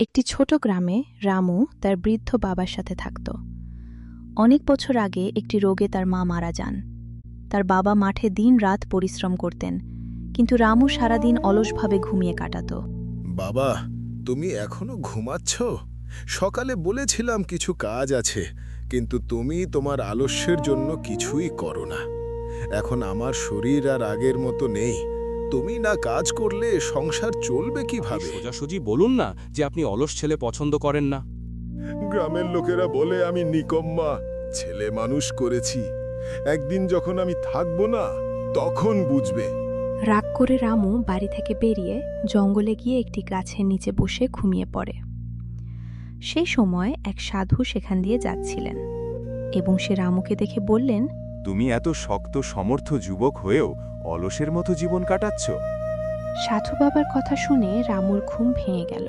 একটি ছোট গ্রামে রামু তার বৃদ্ধ বাবার সাথে থাকত। অনেক বছর আগে একটি রোগে তার মা মারা যান। তার বাবা মাঠে দিনরাত পরিশ্রম করতেন, কিন্তু রামু সারাদিন অলসভাবে ঘুমিয়ে কাটাত। বাবা, তুমি এখনো ঘুমাচ্ছ? সকালে বলেছিলাম কিছু কাজ আছে, কিন্তু তুমি তোমার আলস্যের জন্য কিছুই করো না। এখন আমার শরীর আর আগের মতো নেই। তুমি না কাজ করলে সংসার চলবে কিভাবে? সোজাসুজি বলুন না যে আপনি অলস ছেলে পছন্দ করেন না। গ্রামের লোকেরা বলে আমি নিকম্মা। ছেলে মানুষ করেছি, একদিন যখন আমি থাকবো না তখন বুঝবে। রাগ করে রামু বাড়ি থেকে বেরিয়ে জঙ্গলে গিয়ে একটি গাছের নিচে বসে ঘুমিয়ে পড়ে। সেই সময় এক সাধু সেখান দিয়ে যাচ্ছিলেন এবং সে রামুকে দেখে বললেন, তুমি এত শক্ত সমর্থ যুবক হয়েও অলসের মতো জীবন কাটাচ্ছ। সাধু বাবার কথা শুনে রামুর ঘুম ভেঙে গেল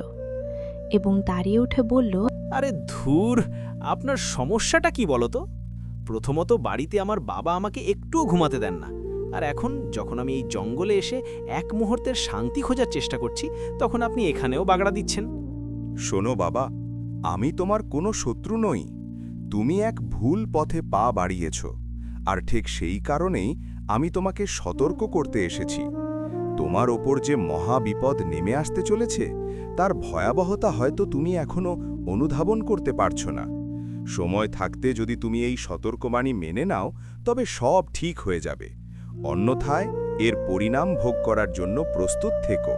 এবং দাঁড়িয়ে উঠে বলল, আরে ধুর, আপনার সমস্যাটা কি বলো তো? প্রথমত বাড়িতে আমার বাবা আমাকে একটুও ঘুমাতে দেন না, আর এখন যখন আমি এই জঙ্গলে এসে এক মুহূর্তের শান্তি খোঁজার চেষ্টা করছি, তখন আপনি এখানেও বাগড়া দিচ্ছেন। শোনো বাবা, আমি তোমার কোনো শত্রু নই। তুমি এক ভুল পথে পা বাড়িয়েছ, আর ঠিক সেই কারণেই আমি তোমাকে সতর্ক করতে এসেছি। তোমার ওপর যে মহা বিপদ নেমে আসতে চলেছে, তার ভয়াবহতা হয়তো তুমি এখনো অনুধাবন করতে পারছো না। সময় থাকতে যদি তুমি এই সতর্কবাণী মেনে নাও, তবে সব ঠিক হয়ে যাবে। অন্যথায় এর পরিণাম ভোগ করার জন্য প্রস্তুত থেকো।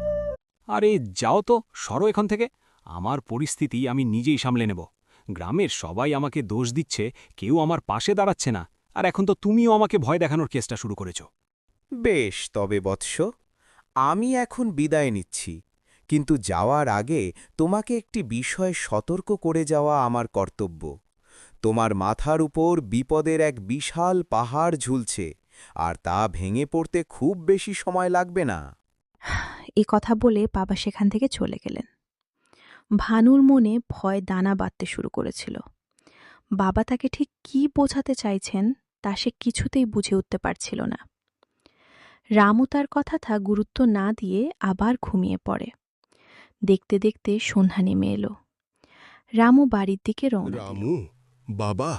আরে যাও তো, সরো এখান থেকে। আমার পরিস্থিতি আমি নিজেই সামলে নেব। গ্রামের সবাই আমাকে দোষ দিচ্ছে, কেউ আমার পাশে দাঁড়াচ্ছে না, আর এখন তো তুমিও আমাকে ভয় দেখানোর কেসটা শুরু করেছ। বেশ, তবে বৎস, আমি এখন বিদায় নিচ্ছি, কিন্তু যাওয়ার আগে তোমাকে একটি বিষয় সতর্ক করে যাওয়া আমার কর্তব্য। তোমার মাথার উপর বিপদের এক বিশাল পাহাড় ঝুলছে, আর তা ভেঙে পড়তে খুব বেশি সময় লাগবে না। এই কথা বলে বাবা সেখান থেকে চলে গেলেন। ভানুর মনে ভয় দানা বাঁধতে শুরু করেছিল। বাবা তাকে ঠিক কী বোঝাতে চাইছেন তা সে কিছুতেই বুঝে উঠতে পারছিল না। রামু তার কথাটা গুরুত্ব না দিয়ে আবার ঘুমিয়ে পড়ে। দেখতে দেখতে সন্ধ্যা নেমে এলো। রামু বাড়ির দিকে রওনা দিল। রামু, বাবা,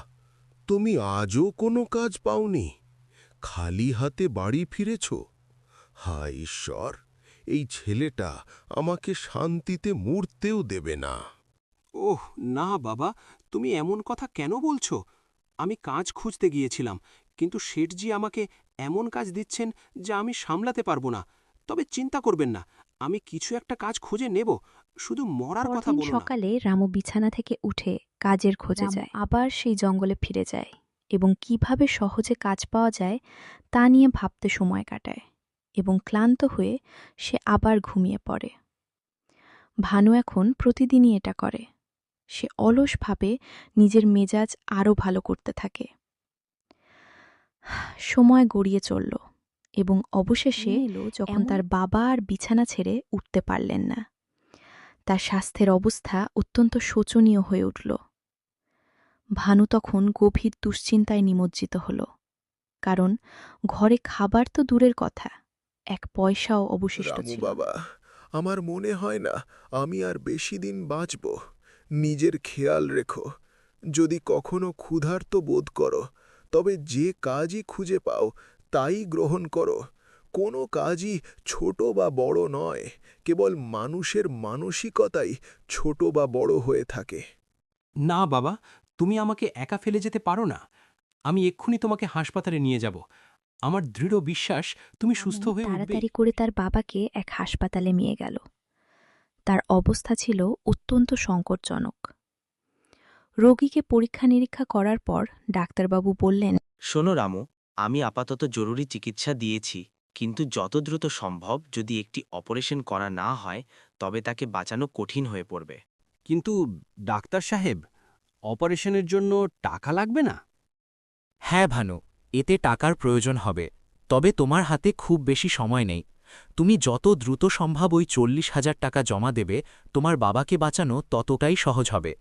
তুমি আজও কোনো কাজ পাওনি? খালি হাতে বাড়ি ফিরেছ? হায় ঈশ্বর, এই ছেলেটা আমাকে শান্তিতে মরতেও দেবে না। ওহ না বাবা, তুমি এমন কথা কেন বলছো? আমি কাজ খুঁজতে গিয়েছিলাম, কিন্তু শেঠজি আমাকে এমন কাজ দিচ্ছেন যা আমি সামলাতে পারবো না। তবে চিন্তা করবেন না, আমি কিছু একটা কাজ খুঁজে নেব। শুধু মরার কথা পরদিন বলো না। সকালে রামু বিছানা থেকে উঠে কাজের খোঁজে যায়। আবার সেই জঙ্গলে ফিরে যায় এবং কিভাবে সহজে কাজ পাওয়া যায় তা নিয়ে ভাবতে সময় কাটায়, এবং ক্লান্ত হয়ে সে আবার ঘুমিয়ে পড়ে। ভানু এখন প্রতিদিনই এটা করে। সে অলসভাবে নিজের মেজাজ আরও ভালো করতে থাকে। সময় গড়িয়ে চলল এবং অবশেষে এলো যখন তার বাবা আর বিছানা ছেড়ে উঠতে পারলেন না। তার স্বাস্থ্যের অবস্থা অত্যন্ত শোচনীয় হয়ে উঠল। ভানু তখন গভীর দুশ্চিন্তায় নিমজ্জিত হল, কারণ ঘরে খাবার তো দূরের কথা, এক পয়সাও অবশিষ্ট রামু ছিল। বাবা, আমার মনে হয় না আমি আর বেশি দিন বাঁচব। নিজের খেয়াল রেখো। যদি কখনো ক্ষুধার্ত বোধ করো, তবে যে কাজই খুঁজে পাও তাই গ্রহণ করো। কোনো কাজই ছোট বা বড় নয়, কেবল মানুষের মানসিকতাই ছোট বা বড় হয়ে থাকে। না বাবা, তুমি আমাকে একা ফেলে যেতে পারো না। আমি এক্ষুনি তোমাকে হাসপাতালে নিয়ে যাব। আমার দৃঢ় বিশ্বাস তুমি সুস্থ হয়ে উঠবে। তাড়াতাড়ি করে তার বাবাকে এক হাসপাতালে নিয়ে গেল। তার অবস্থা ছিল অত্যন্ত সংকটজনক। রোগীকে পরীক্ষা নিরীক্ষা করার পর ডাক্তারবাবু বললেন, শোনো রামু, আমি আপাতত জরুরি চিকিৎসা দিয়েছি, কিন্তু যত দ্রুত সম্ভব যদি একটি অপারেশন করা না হয়, তবে তাকে বাঁচানো কঠিন হয়ে পড়বে। কিন্তু ডাক্তার সাহেব, অপারেশনের জন্য টাকা লাগবে না? হ্যাঁ ভানু, এতে টাকার প্রয়োজন হবে, তবে তোমার হাতে খুব বেশি সময় নেই। তুমি যত দ্রুত সম্ভব ওই 40,000 টাকা জমা দেবে, তোমার বাবাকে বাঁচানো ততটাই সহজ হবে।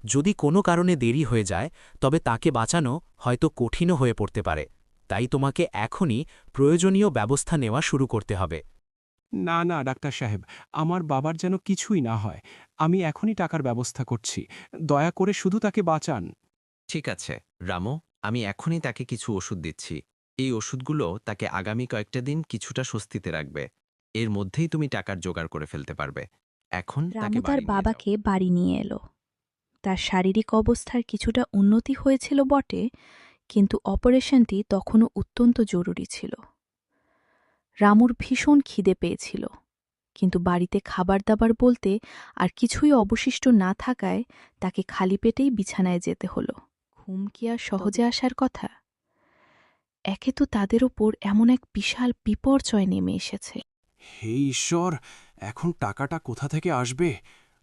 যদি কোনো কারণে দেরি হয়ে যায়, তবে তাকে বাঁচানো হয়তো কঠিনও হয়ে পড়তে পারে। তাই তোমাকে এখনই প্রয়োজনীয় ব্যবস্থা নেওয়া শুরু করতে হবে। না না ডাক্তার সাহেব, আমার বাবার যেন কিছুই না হয়। আমি এখনই টাকার ব্যবস্থা করছি। দয়া করে শুধু তাকে বাঁচান। ঠিক আছে রামু, আমি এখনই তাকে কিছু ওষুধ দিচ্ছি। এই ওষুধগুলো তাকে আগামী কয়েকটা দিন কিছুটা স্বস্তিতে রাখবে। এর মধ্যেই তুমি টাকার জোগাড় করে ফেলতে পারবে। এখন তাকে রামু তার বাড়ি নিয়ে যাও। বাবাকে বাড়ি নিয়ে এলো। তার শারীরিক অবস্থার কিছুটা উন্নতি হয়েছিল বটে, কিন্তু অপারেশনটি তখনও অত্যন্ত জরুরি ছিল। রামুর ভীষণ খিদে পেয়েছিল, কিন্তু বাড়িতে খাবার দাবার বলতে আর কিছুই অবশিষ্ট না থাকায় তাকে খালি পেটেই বিছানায় যেতে হলো। ঘুম কি আর সহজে আসার কথা? একে তো তাদের ওপর এমন এক বিশাল বিপর্যয় নেমে এসেছে। হে ঈশ্বর, এখন টাকাটা কোথা থেকে আসবে?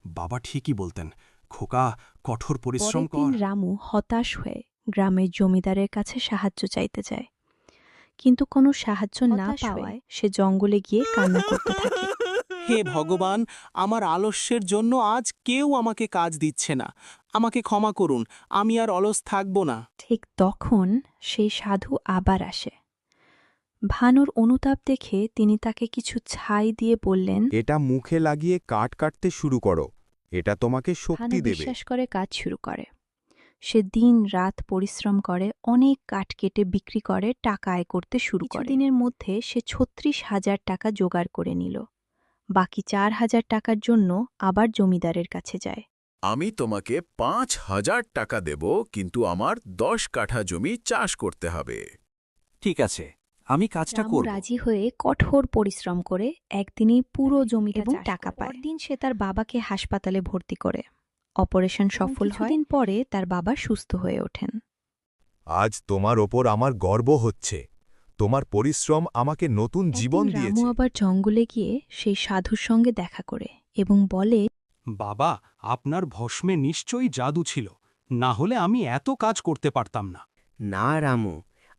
বাবা ঠিকই বলতেন, খোকা কঠোর পরিশ্রম পরের দিন কর। রামু হতাশ হয়ে গ্রামের জমিদারের কাছে সাহায্য চাইতে যায়, কিন্তু কোনো সাহায্য না পাওয়ায় সে জঙ্গলে গিয়ে কান্না করতে থাকে। হে ভগবান, আমার আলস্যের জন্য আজ কেউ আমাকে কাজ দিচ্ছে না। আমাকে ক্ষমা করুন, আমি আর অলস থাকব না। ঠিক তখন সেই সাধু আবার আসে। ভানুর অনুতাপ দেখে তিনি তাকে কিছু ছাই দিয়ে বললেন, এটা মুখে লাগিয়ে কাট কাটতে শুরু করো, এটা তোমাকে ভানু শক্তি দেবে। বিশ্বাস করে কাজ শুরু করে। সে দিন রাত পরিশ্রম করে, অনেক কাঠ কেটে বিক্রি করে, টাকা আয় করতে শুরু করে। দিনের মধ্যে সে ৩৬,০০০ টাকা জোগাড় করে নিল। বাকি ৪,০০০ টাকার জন্য আবার জমিদারের কাছে যায়। আমি তোমাকে ৫,০০০ টাকা দেব, কিন্তু আমার ১০ কাঠা জমি চাষ করতে হবে। ঠিক আছে, আমি কাজটা রামু করব। রাজি হয়ে কঠোর পরিশ্রম করে একদিনেই পুরো জমিটা এবং টাকা পায়। পরদিন সে তার বাবাকে হাসপাতালে ভর্তি করে। অপারেশন সফল হয়। কিছুদিন পরে তার বাবা সুস্থ হয়ে ওঠেন। আজ তোমার ওপর আমার গর্ব হচ্ছে। তোমার পরিশ্রম আমাকে নতুন জীবন একদিন রামু দিয়েছে। আবার জঙ্গলে গিয়ে সেই সাধুর সঙ্গে দেখা করে এবং বলে, বাবা, আপনার ভস্মে নিশ্চয়ই জাদু ছিল, না হলে আমি এত কাজ করতে পারতাম না। না রামু,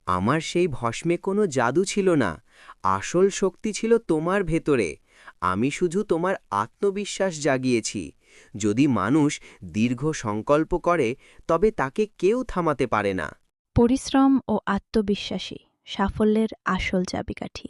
আমার সেই ভস্মে কোনো জাদু ছিল না। আসল শক্তি ছিল তোমার ভেতরে। আমি শুধু তোমার আত্মবিশ্বাস জাগিয়েছি। যদি মানুষ দীর্ঘ সংকল্প করে, তবে তাকে কেউ থামাতে পারে না। পরিশ্রম ও আত্মবিশ্বাসী সাফল্যের আসল চাবিকাঠি।